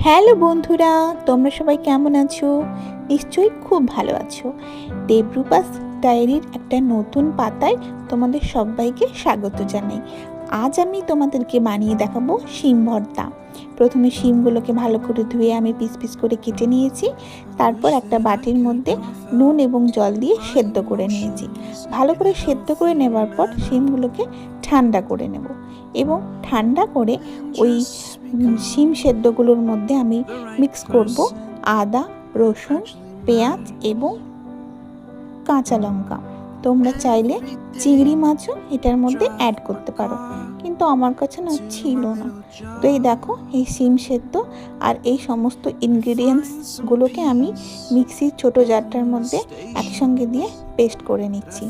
Hello বন্ধুরা, তোমরা সবাই কেমন আছো? নিশ্চয়ই খুব ভালো আছো। দেবরূপাস ডায়েরির একটা নতুন পাতায় তোমাদের সবাইকে স্বাগত জানাই। আজ আমি তোমাদেরকে বানিয়ে দেখাবো শিম ভর্তা। প্রথমে শিমগুলোকে ভালো করে ধুয়ে আমি পিস পিস করে কেটে নিয়েছি। তারপর একটা বাটির মধ্যে নুন এবং জল দিয়ে সেদ্ধ করে নিয়েছি। ভালো করে সেদ্ধ করে নেবার পর শিমগুলোকে ঠান্ডা করে নেব এবং ঠান্ডা করে ওই শিম সেদ্ধগুলোর মধ্যে আমি মিক্স করব আদা, রসুন, পেঁয়াজ এবং কাঁচা লঙ্কা। তোমরা চাইলে চিংড়ি মাছও এটার মধ্যে অ্যাড করতে পারো, কিন্তু আমার কাছে না ছিল না। তো এই দেখো, এই শিম সেদ্ধ আর এই সমস্ত ইনগ্রিডিয়েন্টসগুলোকে আমি মিক্সির ছোটো জারটার মধ্যে একসঙ্গে দিয়ে পেস্ট করে নিচ্ছি।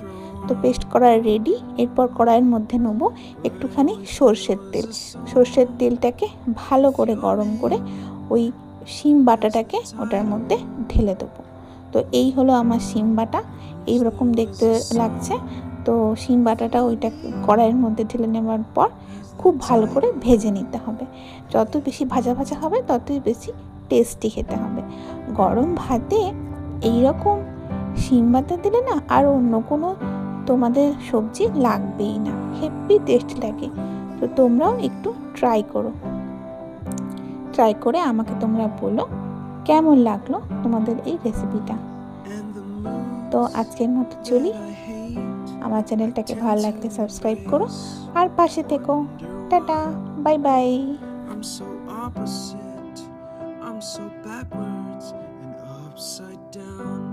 তো পেস্ট করা রেডি। এরপর কড়াইয়ের মধ্যে নেব একটুখানি সর্ষের তেল। সর্ষের তেলটাকে ভালো করে গরম করে ওই শিম বাটাটাকে ওটার মধ্যে ঢেলে দেবো। তো এই হলো আমার শিম বাটা, এইরকম দেখতে লাগছে। তো শিম বাটাটা ওইটা কড়াইয়ের মধ্যে ঢেলে নেওয়ার পর খুব ভালো করে ভেজে নিতে হবে। যত বেশি ভাজা ভাজা হবে ততই বেশি টেস্টি খেতে হবে। গরম ভাতে এইরকম শিম বাটা দিলে না আর অন্য কোনো তোমাদের সবজি লাগবেই না, হেভি টেস্ট লাগে। তো তোমরাও একটু ট্রাই করে আমাকে তোমরা বলো কেমন লাগলো তোমাদের এই রেসিপিটা। তো আজকের মতো চলি। আমার চ্যানেলটাকে ভালো লাগলে সাবস্ক্রাইব করো আর পাশে থেকো। Tata, bye bye. I'm so opposite, I'm so backwards and upside down.